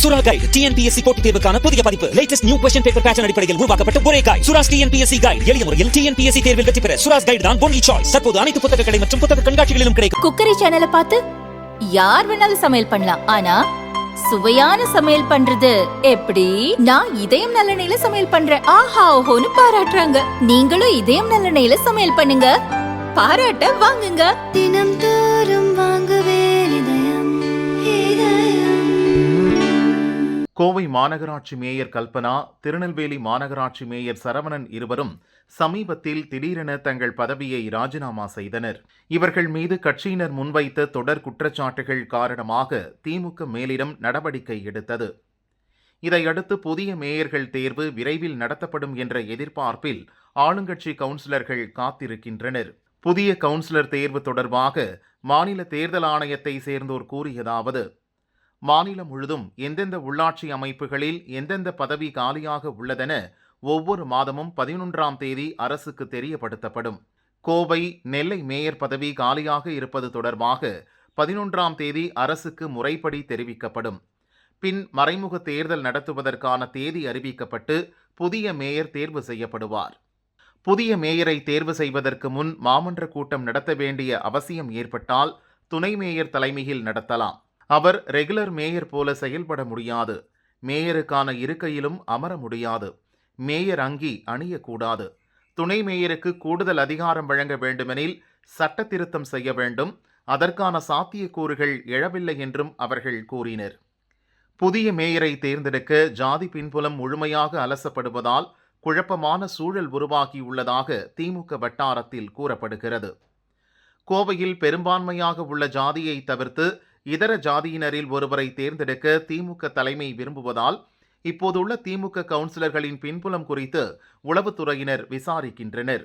சுரா guide TNPSC போட்டித் தேர்வுக்கான புதிய பதிப்பு. Latest new question paper pattern அடிப்படையில் உருவாக்கப்பட்ட ஒரே கைடு. Sura's TNPSC guide. எளிய முறையில் டிஎன்பிஎஸ்சி தேர்வில் வெற்றி பெற சுராஸ் கைடு தான் ஒன்லி சாய்ஸ். தற்போது அனைத்து புத்தக கடை மற்றும் புத்தக கண்காட்சிகளிலும் கிடைக்கும். குக்கரி சேனலை பார்த்து யார் வேணாலும் சமையல் பண்ணலாம். ஆனா சுவையான சமையல் பண்றது எப்படி? நான் இதயம் நல்லெண்ணெயில சமையல் பண்றேன். ஆஹா ஓஹோன்னு பாராட்டுறாங்க. நீங்களும் இதயம் நல்லெண்ணெயில சமையல் பண்ணுங்க, பாராட்ட வாங்குங்க. தினம் தோறும் வாங்குவே இதயம் இதயம். கோவை மாநகராட்சி மேயர் கல்பனா, திருநெல்வேலி மாநகராட்சி மேயர் சரவணன் இருவரும் சமீபத்தில் திடீரென தங்கள் பதவியை ராஜினாமா செய்தனர். இவர்கள் மீது கட்சியினர் முன்வைத்த தொடர் குற்றச்சாட்டுகள் காரணமாக திமுக மேலிடம் நடவடிக்கை எடுத்தது. இதையடுத்து புதிய மேயர்கள் தேர்வு விரைவில் நடத்தப்படும் என்ற எதிர்பார்ப்பில் ஆளுங்கட்சி கவுன்சிலர்கள் காத்திருக்கின்றனர். புதிய கவுன்சிலர் தேர்வு தொடர்பாக மாநில தேர்தல் ஆணையத்தை சேர்ந்தோர் கூறியதாவது: மாநிலம் முழுதும் எந்தெந்த உள்ளாட்சி அமைப்புகளில் எந்தெந்த பதவி காலியாக உள்ளதென ஒவ்வொரு மாதமும் 11ஆம் தேதி அரசுக்கு தெரியப்படுத்தப்படும். கோவை, நெல்லை மேயர் பதவி காலியாக இருப்பது தொடர்பாக 11ஆம் தேதி அரசுக்கு முறைப்படி தெரிவிக்கப்படும். பின் மறைமுக தேர்தல் நடத்துவதற்கான தேதி அறிவிக்கப்பட்டு புதிய மேயர் தேர்வு செய்யப்படுவார். புதிய மேயரை தேர்வு செய்வதற்கு முன் மாமன்ற கூட்டம் நடத்த வேண்டிய அவசியம் ஏற்பட்டால் துணை மேயர் தலைமையில் நடத்தலாம். அவர் ரெகுலர் மேயர் போல செயல்பட முடியாது. மேயருக்கான இருக்கையிலும் அமர முடியாது. மேயர் அங்கி அணியக்கூடாது. துணை மேயருக்கு கூடுதல் அதிகாரம் வழங்க வேண்டுமெனில் சட்ட திருத்தம் செய்ய வேண்டும். அதற்கான சாத்தியக்கூறுகள் எழவில்லை என்றும் அவர்கள் கூறினர். புதிய மேயரை தேர்ந்தெடுக்க ஜாதி பின்புலம் முழுமையாக அலசப்படுவதால் குழப்பமான சூழல் உருவாகியுள்ளதாக திமுக வட்டாரத்தில் கூறப்படுகிறது. கோவையில் பெரும்பான்மையாக உள்ள ஜாதியை தவிர்த்து இதர ஜாதியினரில் ஒருவரை தேர்ந்தெடுக்க திமுக தலைமை விரும்புவதால் இப்போதுள்ள திமுக கவுன்சிலர்களின் பின்புலம் குறித்து உளவுத்துறையினர் விசாரிக்கின்றனர்.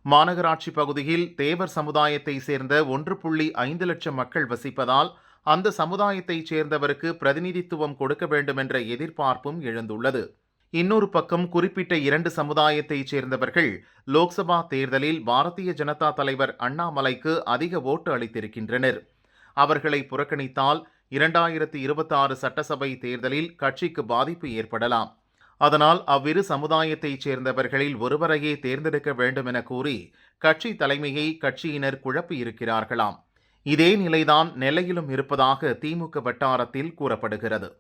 மாநகராட்சி பகுதியில் தேவர் சமுதாயத்தை சேர்ந்த 1.5 லட்சம் மக்கள் வசிப்பதால் அந்த சமுதாயத்தைச் சேர்ந்தவருக்கு பிரதிநிதித்துவம் கொடுக்க வேண்டும் என்ற எதிர்பார்ப்பும் எழுந்துள்ளது. இன்னொரு பக்கம் குறிப்பிட்ட 2 சமுதாயத்தைச் சேர்ந்தவர்கள் லோக்சபா தேர்தலில் பாரதிய ஜனதா தலைவர் அண்ணாமலைக்கு அதிக ஓட்டு அளித்திருக்கின்றனர். அவர்களை புறக்கணித்தால் 2026 சட்டசபை தேர்தலில் கட்சிக்கு பாதிப்பு ஏற்படலாம். அதனால் அவ்விரு சமுதாயத்தைச் சேர்ந்தவர்களில் ஒருவரையே தேர்ந்தெடுக்க வேண்டும் என கூறி கட்சி தலைமையை கட்சியினர் குழப்பியிருக்கிறார்களாம். இதே நிலைதான் நெல்லையிலும் இருப்பதாக திமுக வட்டாரத்தில் கூறப்படுகிறது.